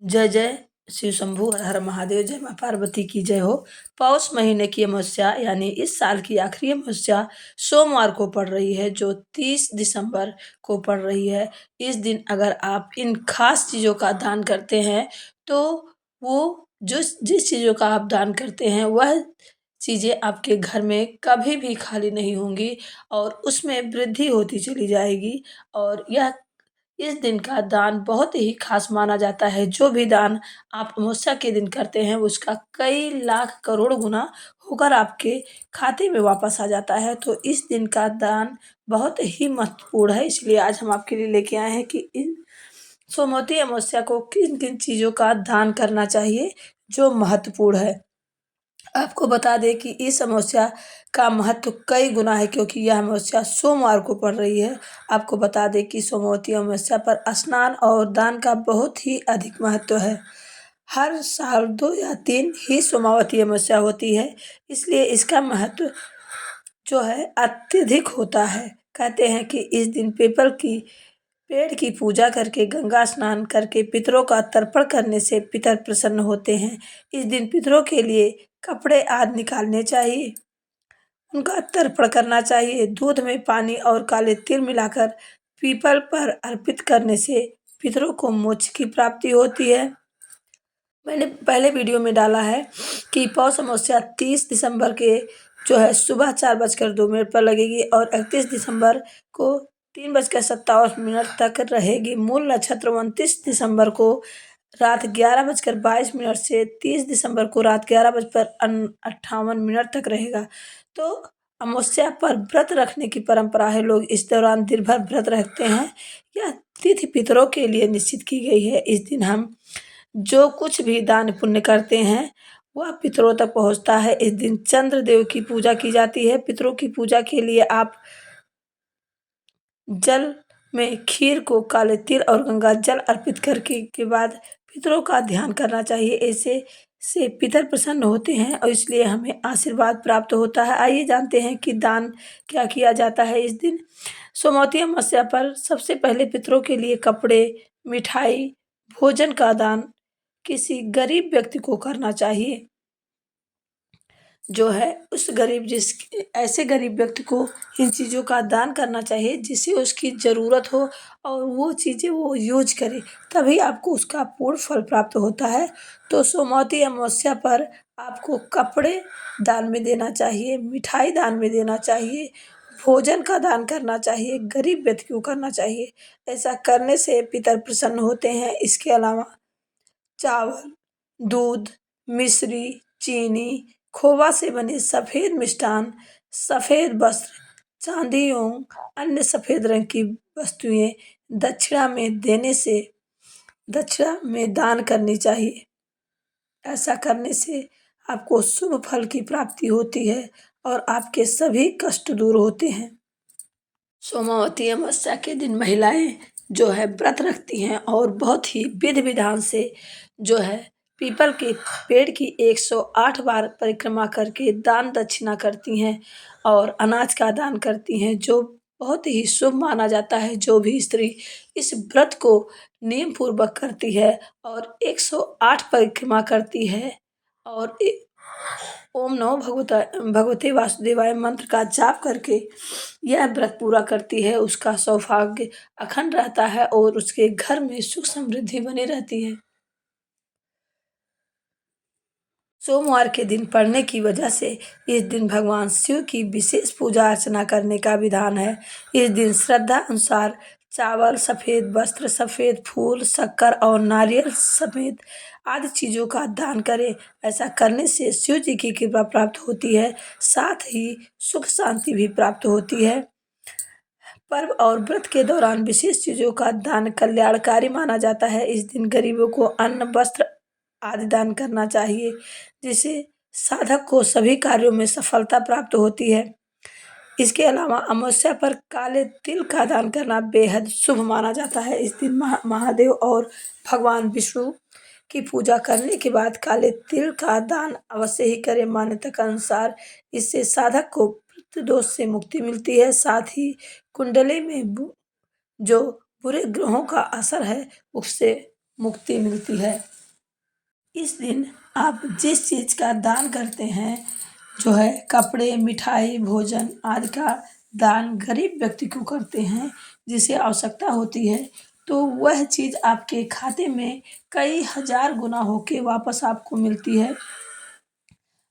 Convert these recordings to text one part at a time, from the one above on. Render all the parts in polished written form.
जय जय शिव शंभू हर हर महादेव। जय माँ पार्वती की जय हो। पौष महीने की अमावस्या यानी इस साल की आखिरी अमावस्या सोमवार को पड़ रही है, जो 30 दिसंबर को पड़ रही है। इस दिन अगर आप इन खास चीज़ों का दान करते हैं तो वो जिस चीज़ों का आप दान करते हैं वह चीज़ें आपके घर में कभी भी खाली नहीं होंगी और उसमें वृद्धि होती चली जाएगी। और यह इस दिन का दान बहुत ही खास माना जाता है। जो भी दान आप अमावस्या के दिन करते हैं उसका कई लाख करोड़ गुना होकर आपके खाते में वापस आ जाता है। तो इस दिन का दान बहुत ही महत्वपूर्ण है, इसलिए आज हम आपके लिए लेके आए हैं कि इन सोमवती अमावस्या को किन किन चीज़ों का दान करना चाहिए जो महत्वपूर्ण है। आपको बता दें कि इस अमावस्या का महत्व कई गुना है, क्योंकि यह अमावस्या सोमवार को पड़ रही है। आपको बता दें कि सोमवती अमावस्या पर स्नान और दान का बहुत ही अधिक महत्व है। हर साल 2 या 3 ही सोमवती अमावस्या होती है, इसलिए इसका महत्व जो है अत्यधिक होता है। कहते हैं कि इस दिन पीपल की पेड़ की पूजा करके, गंगा स्नान करके, पितरों का तर्पण करने से पितर प्रसन्न होते हैं। इस दिन पितरों के लिए कपड़े आदि निकालने चाहिए, उनका तर्पण करना चाहिए। दूध में पानी और काले तिल मिलाकर पीपल पर अर्पित करने से पितरों को मोक्ष की प्राप्ति होती है। मैंने पहले वीडियो में डाला है कि पौष अमावस्या 30 दिसंबर के जो है सुबह 4:02 पर लगेगी और 31 दिसंबर को 3:57 तक रहेगी। मूल नक्षत्र 29 दिसंबर को रात 11:22 से 30 दिसंबर को रात 11:58 तक रहेगा। तो अमावस्या पर व्रत रखने की परंपरा है। लोग इस दौरान दिन भर व्रत रखते हैं। यह तिथि पितरों के लिए निश्चित की गई है। इस दिन हम जो कुछ भी दान पुण्य करते हैं वह पितरों तक पहुंचता है। इस दिन चंद्रदेव की पूजा की जाती है। पितरों की पूजा के लिए आप जल में खीर को काले तिल और गंगा जल अर्पित करके के बाद पितरों का ध्यान करना चाहिए। ऐसे से पितर प्रसन्न होते हैं और इसलिए हमें आशीर्वाद प्राप्त होता है। आइए जानते हैं कि दान क्या किया जाता है इस दिन। सोमवती अमावस्या पर सबसे पहले पितरों के लिए कपड़े, मिठाई, भोजन का दान किसी गरीब व्यक्ति को करना चाहिए। जो है उस गरीब जिस ऐसे गरीब व्यक्ति को इन चीज़ों का दान करना चाहिए जिसे उसकी ज़रूरत हो और वो चीज़ें वो यूज करे, तभी आपको उसका पूर्ण फल प्राप्त होता है। तो सोमवती अमावस्या पर आपको कपड़े दान में देना चाहिए, मिठाई दान में देना चाहिए, भोजन का दान करना चाहिए, गरीब व्यक्ति को करना चाहिए। ऐसा करने से पितर प्रसन्न होते हैं। इसके अलावा चावल, दूध, मिश्री, चीनी, खोवा से बने सफ़ेद मिष्ठान, सफ़ेद वस्त्र, चांदी एवं अन्य सफ़ेद रंग की वस्तुएं दक्षिणा में दान करनी चाहिए। ऐसा करने से आपको शुभ फल की प्राप्ति होती है और आपके सभी कष्ट दूर होते हैं। सोमवती अमावस्या के दिन महिलाएं जो है व्रत रखती हैं और बहुत ही विधि विधान से जो है पीपल के पेड़ की 108 बार परिक्रमा करके दान दक्षिणा करती हैं और अनाज का दान करती हैं, जो बहुत ही शुभ माना जाता है। जो भी स्त्री इस व्रत को नियम पूर्वक करती है और 108 परिक्रमा करती है और ओम नमो भगवते वासुदेवाय मंत्र का जाप करके यह व्रत पूरा करती है, उसका सौभाग्य अखंड रहता है और उसके घर में सुख समृद्धि बनी रहती है। सोमवार के दिन पड़ने की वजह से इस दिन भगवान शिव की विशेष पूजा अर्चना करने का विधान है। इस दिन श्रद्धा अनुसार चावल, सफ़ेद वस्त्र, सफ़ेद फूल, शक्कर और नारियल समेत आदि चीज़ों का दान करें। ऐसा करने से शिव जी की कृपा प्राप्त होती है, साथ ही सुख शांति भी प्राप्त होती है। पर्व और व्रत के दौरान विशेष चीज़ों का दान कल्याणकारी माना जाता है। इस दिन गरीबों को अन्न, वस्त्र आदि दान करना चाहिए, जिससे साधक को सभी कार्यों में सफलता प्राप्त होती है। इसके अलावा अमावस्या पर काले तिल का दान करना बेहद शुभ माना जाता है। इस दिन महादेव और भगवान विष्णु की पूजा करने के बाद काले तिल का दान अवश्य ही करें। मान्यता के अनुसार इससे साधक को दोष से मुक्ति मिलती है, साथ ही कुंडली में जो बुरे ग्रहों का असर है उससे मुक्ति मिलती है। इस दिन आप जिस चीज़ का दान करते हैं, जो है कपड़े, मिठाई, भोजन आदि का दान गरीब व्यक्ति को करते हैं, जिसे आवश्यकता होती है, तो वह चीज़ आपके खाते में कई हज़ार गुना होके वापस आपको मिलती है।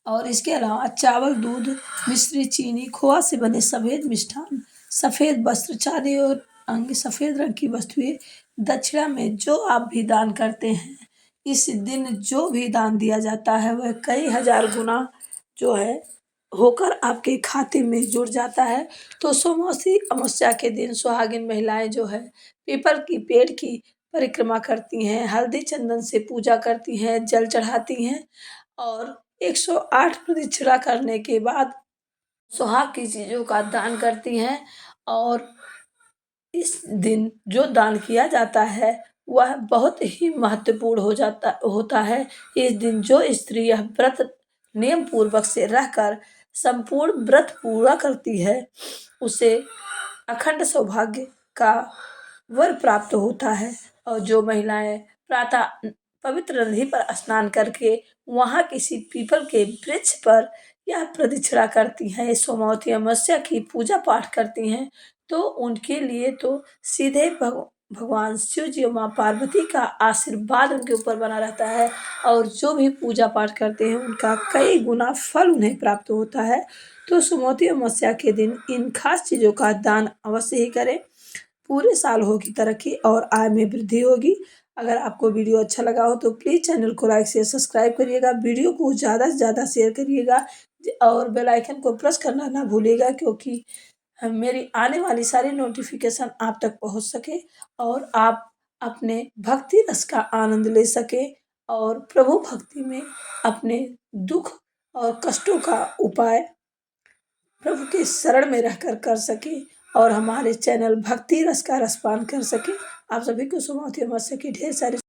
और इसके अलावा चावल, दूध, मिश्री, चीनी, खोआ से बने सफ़ेद मिष्ठान, सफ़ेद वस्त्र, चाँदी और अंग सफ़ेद रंग की वस्तुएं, दक्षिणा में जो आप भी दान करते हैं, इस दिन जो भी दान दिया जाता है वह कई हज़ार गुना जो है होकर आपके खाते में जुड़ जाता है। तो सोमवती अमावस्या के दिन सुहागिन महिलाएं जो है पीपल की पेड़ की परिक्रमा करती हैं, हल्दी चंदन से पूजा करती हैं, जल चढ़ाती हैं और 108 प्रदक्षिणा करने के बाद सुहाग की चीज़ों का दान करती हैं। और इस दिन जो दान किया जाता है वह बहुत ही महत्वपूर्ण होता है। इस दिन जो स्त्री यह व्रत नियम पूर्वक से रहकर संपूर्ण व्रत पूरा करती है, उसे अखंड सौभाग्य का वर प्राप्त होता है। और जो महिलाएं प्रातः पवित्र नदी पर स्नान करके वहाँ किसी पीपल के वृक्ष पर यह प्रदक्षिणा करती हैं, सोमवती अमावस्या की पूजा पाठ करती हैं, तो उनके लिए तो सीधे भगवान शिव जी और माँ पार्वती का आशीर्वाद उनके ऊपर बना रहता है। और जो भी पूजा पाठ करते हैं उनका कई गुना फल उन्हें प्राप्त होता है। तो सोमवती अमावस्या के दिन इन खास चीज़ों का दान अवश्य ही करें। पूरे साल होगी तरक्की और आय में वृद्धि होगी। अगर आपको वीडियो अच्छा लगा हो तो प्लीज़ चैनल को लाइक शेयर सब्सक्राइब करिएगा, वीडियो को ज़्यादा से ज़्यादा शेयर करिएगा और बेल आइकन को प्रेस करना ना भूलिएगा, क्योंकि मेरी आने वाली सारी नोटिफिकेशन आप तक पहुंच सके और आप अपने भक्ति रस का आनंद ले सके और प्रभु भक्ति में अपने दुख और कष्टों का उपाय प्रभु के शरण में रहकर कर सके और हमारे चैनल भक्ति रस का रसपान कर सके। आप सभी को सोमवती अमावस्या की ढेर सारी